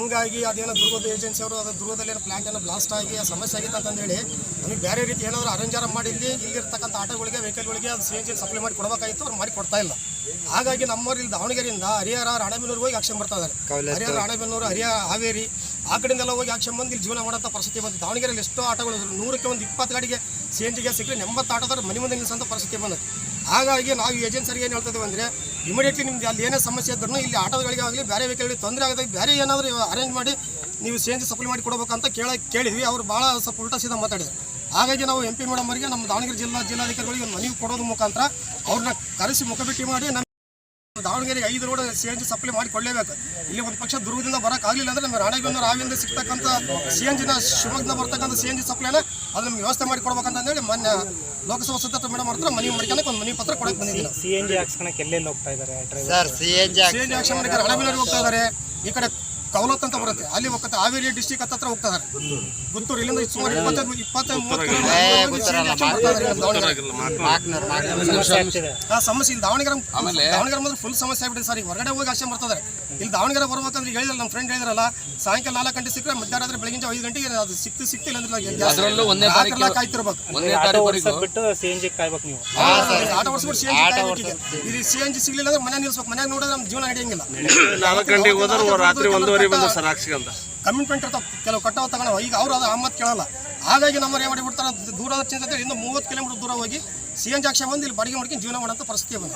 ಹಂಗಾಗಿ ಅದೇನೋ ದುರ್ಗದ ಏಜೆನ್ಸಿ ಅವರು ಅದು ದುರ್ಗದಲ್ಲಿ ಏನೋ ಪ್ಲಾಂಟ್ ಏನೋ ಬ್ಲಾಸ್ಟ್ ಆಗಿ ಆ ಸಮಸ್ಯೆ ಆಗಿತ್ತು ಅಂತಂದೇಳಿ ನಮಗೆ ಬೇರೆ ರೀತಿ ಏನಾದರೂ ಅರೇಂಜಾರ ಮಾಡಿ ಇಲ್ಲಿರ್ತಕ್ಕಂಥ ಆಟೋಗಳಿಗೆ ವೆಹಿಕಲ್ಗಳಿಗೆ ಅದು CNG ಸಪ್ಲೈ ಮಾಡಿ ಕೊಡಬೇಕಾಗಿತ್ತು, ಅವ್ರು ಮಾಡಿ ಕೊಡ್ತಾ ಇಲ್ಲ. ಹಾಗಾಗಿ ನಮ್ಮವ್ರು ಇಲ್ಲಿ ದಾವಣಗೆರೆಯಿಂದ ಹರಿಹರ ರಾಣೆಬೆನ್ನೂರು ಹೋಗಿ ಆಕ್ಷನ್ ಬರ್ತಾ ಇದ್ದಾರೆ. ಹರಿಹರ ರಾಣೆಬೆನ್ನೂರು ಹಾವೇರಿ ಆ ಕಡೆಯಿಂದೆಲ್ಲ ಹೋಗಿ ಆಕ್ಷನ್ ಬಂದು ಇಲ್ಲಿ ಜೀವನ ಮಾಡೋಂಥ ಪರಿಸ್ಥಿತಿ ಬಂತು. ದಾವಣಗೆರೆಯಲ್ಲಿ ಎಷ್ಟೋ ಆಟೋಗಳು 100ಕ್ಕೆ 20 ಗಾಡಿಗೆ CNG ಗ್ಯಾಸ್ ಸಿಕ್ಕರೆ 80 ಆಟೋದವ್ರು ಮನೆ ಮುಂದೆ ನಿಲ್ಲಿಸೋಂಥ ಪರಿಸ್ಥಿತಿ ಬಂದಿದೆ. ಹಾಗಾಗಿ ನಾವು ಏಜೆನ್ಸರಿಗೆ ಏನು ಹೇಳ್ತಿದ್ದೀವಿ ಅಂದರೆ ಇಮಿಡಿಯೇಟ್ಲಿ ನಿಮ್ದು ಅಲ್ಲಿ ಏನೇ ಸಮಸ್ಯೆ ಇದ್ರೂ ಇಲ್ಲಿ ಆಟೋಗಳಿಗೆ ಆಗಲಿ ಬೇರೆ ವೆಹಿಕಲ್ಗಳಿಗೆ ತೊಂದರೆ ಆಗೋದಾಗ ಬೇರೆ ಏನಾದರೂ ಅರೇಂಜ್ ಮಾಡಿ ನೀವು CNG ಸಪ್ಲೈ ಮಾಡಿ ಕೊಡಬೇಕಂತ ಕೇಳಿದ್ವಿ. ಅವರು ಭಾಳ ಸ್ವಲ್ಪ ಉಲ್ಟಾ ಸೀದಾ ಮಾತಾಡಿದ್ರು. ಹಾಗಾಗಿ ನಾವು MP ಮೇಡಮ್ ಅವರಿಗೆ ನಮ್ಮ ದಾವಣಗೆರೆ ಜಿಲ್ಲಾಧಿಕಾರಿಗಳಿಗೆ ಒಂದು ಮನವಿ ಕೊಡೋದು ಮುಖಾಂತರ ಅವ್ರನ್ನ ಕರೆಸಿ ಮುಖಭೇಟಿ ಮಾಡಿ ನಮ್ಮ ದಾವಣಗೆರೆಗೆ 5 ರೋಡ್ CNG ಸಪ್ಲೈ ಮಾಡಿ ಕೊಡಲೇಬೇಕು. ಇಲ್ಲಿ ಒಂದು ಪಕ್ಷ ದುರ್ಗದಿಂದ ಬರೋಕ್ಕಾಗಲಿಲ್ಲ ಅಂದರೆ ನಮ್ಮ ರಾಣೆಬೆನ್ನೂರು ಹಾವಿಂದ ಸಿಗ್ತಕ್ಕಂಥ CNGನ ಶಿವಮೊಗ್ಗದಿಂದ ಬರ್ತಕ್ಕಂಥ CNG ಸಪ್ಲೈನ ಅದು ನಮ್ಗೆ ವ್ಯವಸ್ಥೆ ಮಾಡಿ ಕೊಡ್ಬೇಕಂತಂದೇಳಿ ಮೊನ್ನೆ ಲೋಕಸಭಾ ಸದಸ್ಯರ ಮೇಡಮ್ ಹತ್ರ ಮನವಿ ಮಾಡ್ಕೊಂಡು ಒಂದು ಮನವಿ ಪತ್ರ ಕೊಡಕ್ಕೆ ಬಂದಿದ್ದೀನಿ. CNG ಹಾಕ್ಸ್ಕೊಳಕ್ಕೆ ಎಲ್ಲೆಲ್ಲಿ ಹೋಗ್ತಾ ಇದ್ದಾರೆ CNG ಹಾಕ್ಸ್ಕೊಂಡು ಮಾಡಕ್ಕೆ ರಾಣೆಬೆನ್ನೂರಿಗೆ ಹೋಗ್ತಾ ಇದ್ದಾರೆ. ಈ ಕಡೆ ಕೌಲತ್ ಅಂತ ಬರುತ್ತೆ, ಅಲ್ಲಿ ಹೋಗ್ತಾರೆ. ಹಾವೇರಿ ಡಿಸ್ಟಿಕ್ ಹತ್ರ ಹೋಗ್ತಾ ಇದ್ದಾರೆ. ಗುಂಟೂರು ಇಲ್ಲಿಂದ ಸುಮಾರು 20-30 ಸಮಸ್ಯೆ ಇಲ್ಲಿ ದಾವಣಗೆರೆ ಮಾತ್ರ ಫುಲ್ ಸಮಸ್ಯೆ ಆಗ್ಬಿಟ್ಟಿದೆ ಸರ್. ಈಗ ಹೊರಗಡೆ ಹೋಗಿ ಆಶ್ರಮ ಬರ್ತಾರೆ. ಇಲ್ಲಿ ದಾವಣಗೆರೆ ಬರ್ಬೇಕಂದ್ರೆ ಹೇಳಿದ್ರೆ ನಮ್ಮ ಫ್ರೆಂಡ್ ಹೇಳಿದ್ರಲ್ಲ, ಸಾಯಂಕಾಲ 4 ಗಂಟೆ ಸಿಕ್ಕರೆ ಮಧ್ಯಾಹ್ನ ಬೆಳಗಿನ 5 ಗಂಟೆಗೆ ಅದು ಸಿಕ್ತಿಲ್ಲ ಅಂದ್ರೆ ಕಾಯ್ತಿರ್ಬೇಕು. CNG ಕಾಯ್ಬೇಕು ನೀವು. ಆಟೋ ಓಡಿಸ್ಬಿಟ್ಟು CNG ಕಾಯ್ಬೇಕಿದೆ. ಇದು CNG ಸಿಗ್ಲಿಲ್ಲ ಅಂದ್ರೆ ಮನೆ ನಿಲ್ಸ್ಬೇಕು. ಮನೆಯಾಗ ನೋಡಿದ್ರೆ ನಮ್ಮ ಜೀವನ ನಡೆಯಂಗಿಲ್ಲ. 4 ಗಂಟೆಗೆ ಹೋದ್ರೆ ರಾತ್ರಿ 1:30 ಬಂದು ಸರ್ ಹಾಕ್ಸ್ಕೊಂತ ಕಮಿಟ್ಮೆಂಟ್ ಇರ್ತಾವೆ, ಕೆಲವು ಕಟ್ಟವು ತಗೊಳ್ಳೋ. ಈಗ ಅವರು ಅದು ಅಮ್ಮತ್ ಕೇಳಲ್ಲ. ಹಾಗಾಗಿ ನಮ್ಮವ್ರು ಏನು ಮಾಡಿಬಿಡ್ತಾರೆ, ದೂರ ಚಿಂತೆ ಇಂದ 30 ಕಿಲೋಮೀಟರ್ ದೂರ ಹೋಗಿ CNG ಹಾಕ್ಸ್ಕೊಂಡು ಬಂದು ಇಲ್ಲಿ ಬಾಡಿಗೆ ಮಾಡ್ಕೊಂಡು ಜೀವನ ಮಾಡೋಂಥ ಪರಿಸ್ಥಿತಿ ಬಂದ.